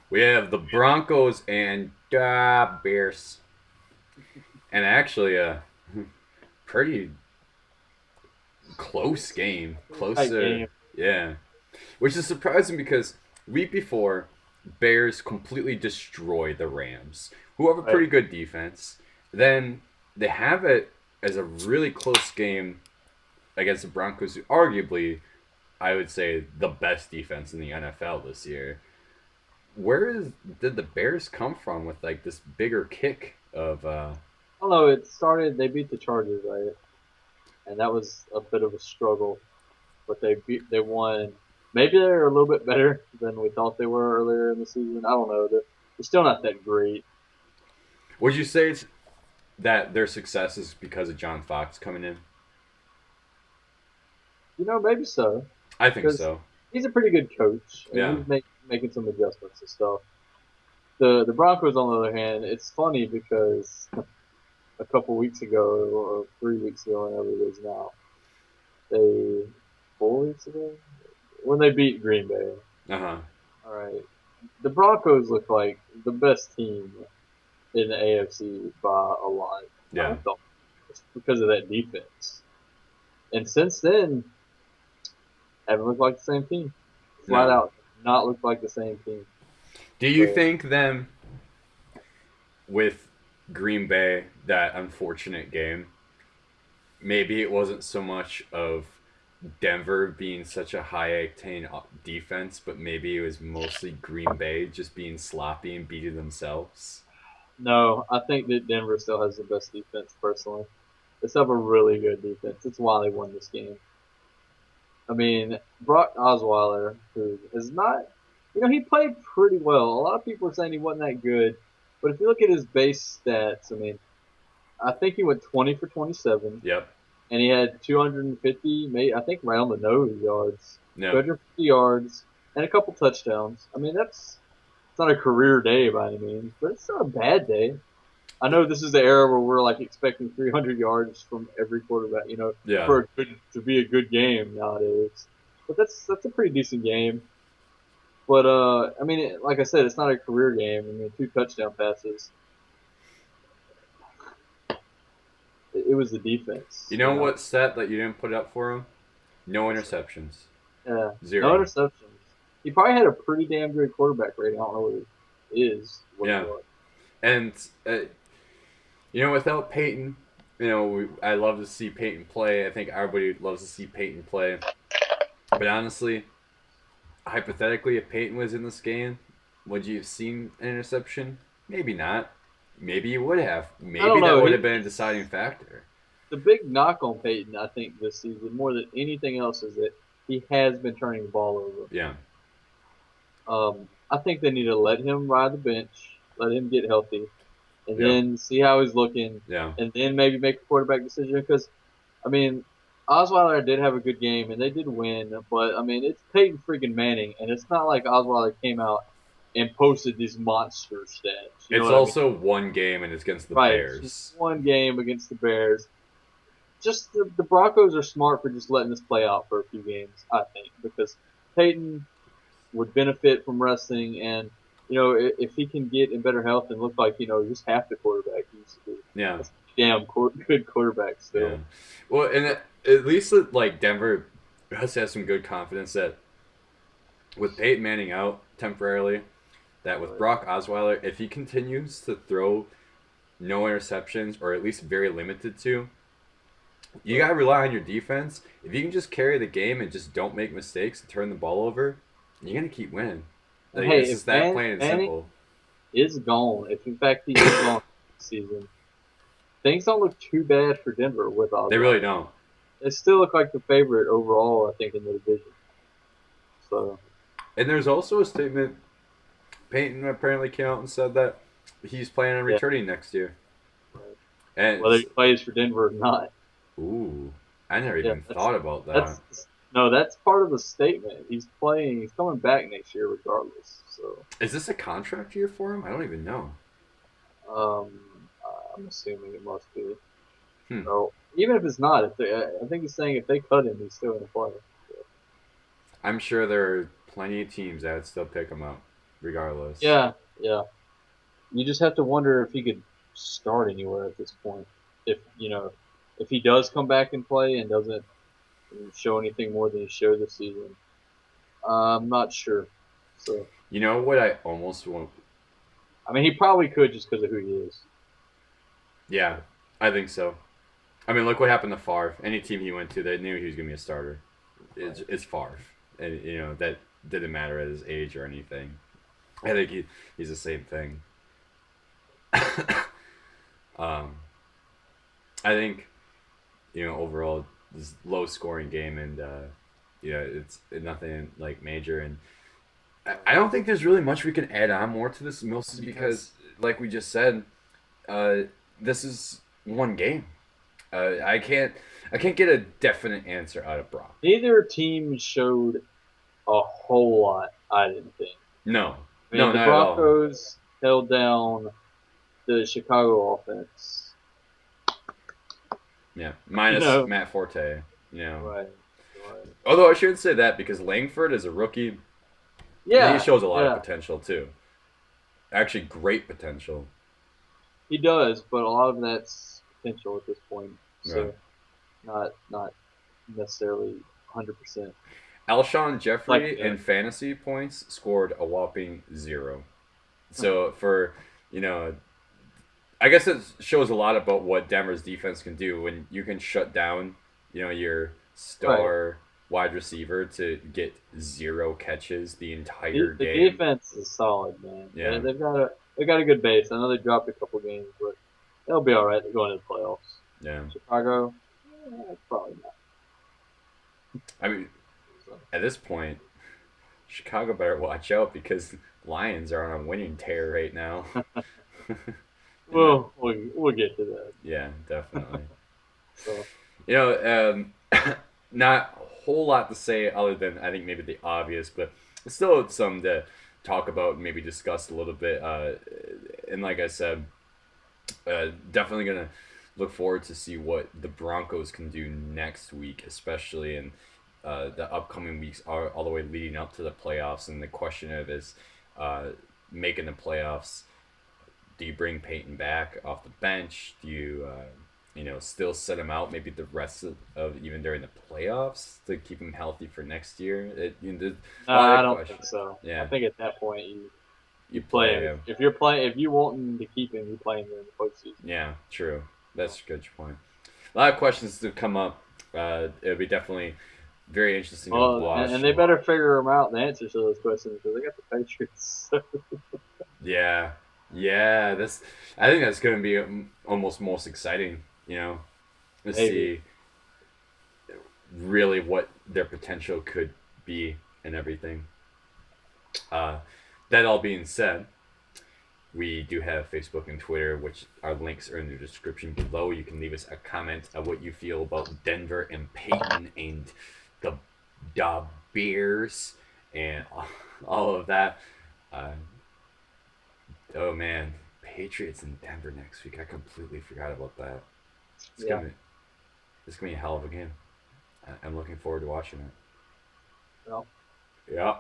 We have the Broncos and Bears, and actually a pretty close game, Pretty tight closer, game. yeah. Which is surprising because week before, Bears completely destroyed the Rams, who have a Right. pretty good defense. Then they have it as a really close game against the Broncos, who arguably I would say the best defense in the NFL this year. Where is did the Bears come from with like this bigger kick of I don't know. It started. They beat the Chargers, right? And that was a bit of a struggle, but they won. Maybe they're a little bit better than we thought they were earlier in the season. I don't know. They're still not that great. would you say it's that their success is because of John Fox coming in? Maybe so, I think because so. he's a pretty good coach and Yeah. he's making some adjustments and stuff. The Broncos, on the other hand, it's funny because a couple weeks ago or 3 weeks ago, whenever it is now, they 4 weeks ago when they beat Green Bay. Uh-huh. All right, the Broncos look like the best team in the AFC by a lot. I Yeah. thought it's because of that defense, and since then, haven't looked like the same team. Flat No. out, not looked like the same team. Do you So think then with Green Bay, that unfortunate game, maybe it wasn't so much of Denver being such a high octane defense, but maybe it was mostly Green Bay just being sloppy and beating themselves. no, I think that Denver still has the best defense personally. They still have a really good defense. That's why they won this game. I mean, Brock Osweiler, who is not, he played pretty well. A lot of people are saying he wasn't that good, but if you look at his base stats, I mean, I think he went 20 for 27, Yep. and he had 250, maybe I think round the nose yards, Yep. 250 yards, and a couple touchdowns. I mean, that's it's not a career day by any means, but it's not a bad day. I know this is the era where we're like expecting 300 yards from every quarterback, Yeah. for a good to be a good game nowadays. But that's a pretty decent game. But I mean, like I said, it's not a career game. I mean, two touchdown passes. It was the You defense, know what stat that you didn't put up for him? No interceptions. Yeah, no Zero. interceptions. He probably had a pretty damn good quarterback rating. I don't know what it is, what it Yeah. was. And without Peyton, I love to see Peyton play. I think everybody loves to see Peyton play. But honestly, hypothetically, if Peyton was in this game, would you have seen an interception? Maybe not. Maybe you would have. I Maybe don't that know. would have been a deciding factor. The big knock on Peyton, I think, this season more than anything else is that he has been turning the ball over. Yeah. I think they need to let him ride the bench, let him get healthy, and Yep. then see how he's looking, Yeah. and then maybe make a quarterback decision. Because, I mean, Osweiler did have a good game, and they did win, but, I mean, it's Peyton freaking Manning, and it's not like Osweiler came out and posted these monster stats. You know It's what I mean? also one game and it's against the Right. It's just Bears. one game against the Bears. Just the Broncos are smart for just letting this play out for a few games, I think, because Peyton would benefit from resting, and if he can get in better health and look like just half the quarterback he used to be, Yeah. that's a damn good quarterback Yeah. still. Well, and at least like Denver has had some good confidence that with Peyton Manning out temporarily, that with But Brock Osweiler, if he continues to throw no interceptions or at least very limited to, you but gotta rely on your defense. If you can just carry the game and just don't make mistakes and turn the ball over, you're gonna keep winning. Like hey, it's if just that plain and Manning simple. is gone, if in fact he is gone this season, things don't look too bad for Denver with They really Osweiler. don't. They still look like the favorite overall, I think, in the division. So And there's also a statement. Peyton apparently came out and said that he's planning on yeah, returning next year. right. And Whether he plays for Denver or not. ooh, I never Yeah, even thought about that. that's no, that's part of the statement. He's playing. He's coming back next year regardless. So Is this a contract year for him? I don't even know. um, I'm assuming it must be. Hmm. So even if it's not, if they, I think he's saying if they cut him, he's still going to play. I'm sure there are plenty of teams that would still pick him up. regardless. Yeah, yeah. You just have to wonder if he could start anywhere at this point. If if he does come back and play and doesn't show anything more than he showed this season, I'm not sure. So You know what I almost want? I mean, he probably could just because of who he is. Yeah, I think so. I mean, look what happened to Favre. Any team he went to, they knew he was going to be a starter. Right. It's Favre, and that didn't matter at his age or anything. I think he's the same thing. um, I think overall this low scoring game, and it's nothing like major, and I don't think there's really much we can add on more to this, mostly because, like we just said, uh, this is one game. I can't get a definite answer out of Brock. Neither team showed a whole lot. I didn't think. No, I no, mean, the not at all. Broncos held down the Chicago offense. Yeah, You minus know, Matt Forte. You know, right, right. although I shouldn't say that because Langford is a rookie. He Yeah, shows a lot of yeah, potential too. Actually, great potential. he does, but a lot of that's potential at this point. Right. So not necessarily 100%. Alshon Like Jeffrey in him. fantasy points scored a whopping 0. So for you know, I guess it shows a lot about what Denver's defense can do when you can shut down your Right. star wide receiver to get 0 catches the entire The game. defense is solid, man. Yeah, They've got a good base. I know they dropped a couple games, but they'll be all right. They're going to the playoffs. yeah. Chicago, probably not. I mean, So, at this point, Chicago better watch out because Lions are on a winning tear right now. And that, we'll get to that. yeah, definitely. So You know, not a whole lot to say other than I think maybe the obvious, but still some to talk about and maybe discuss a little bit. And like I said, definitely gonna look forward to see what the Broncos can do next week, especially in the upcoming weeks, are all the way leading up to the playoffs. And the question of is uh, making the playoffs. Do you bring Peyton back off the bench? Do you still set him out maybe the rest of even during the playoffs to keep him healthy for next year? There's no, a lot I of don't think questions. so. I Yeah, think at that point you you play play him. him. If you want him to keep him, you play him in the postseason. Yeah, true. So, That's a good point. A lot of questions to come up. It'll be definitely very interesting to well, and watch. they And better figure them out the answers to those questions because they got the Patriots. yeah, yeah. That's I think that's going to be almost most exciting. To Maybe. see really what their potential could be and everything. Uh, that all being said, we do have Facebook and Twitter, which our links are in the description below. You can leave us a comment of what you feel about Denver and Peyton and the the Bears and all of that. Uh, oh man, Patriots in Denver next week. I completely forgot about that. It's Yeah. gonna be, it's gonna be a hell of a game. I'm looking forward to watching it. Well, Yeah.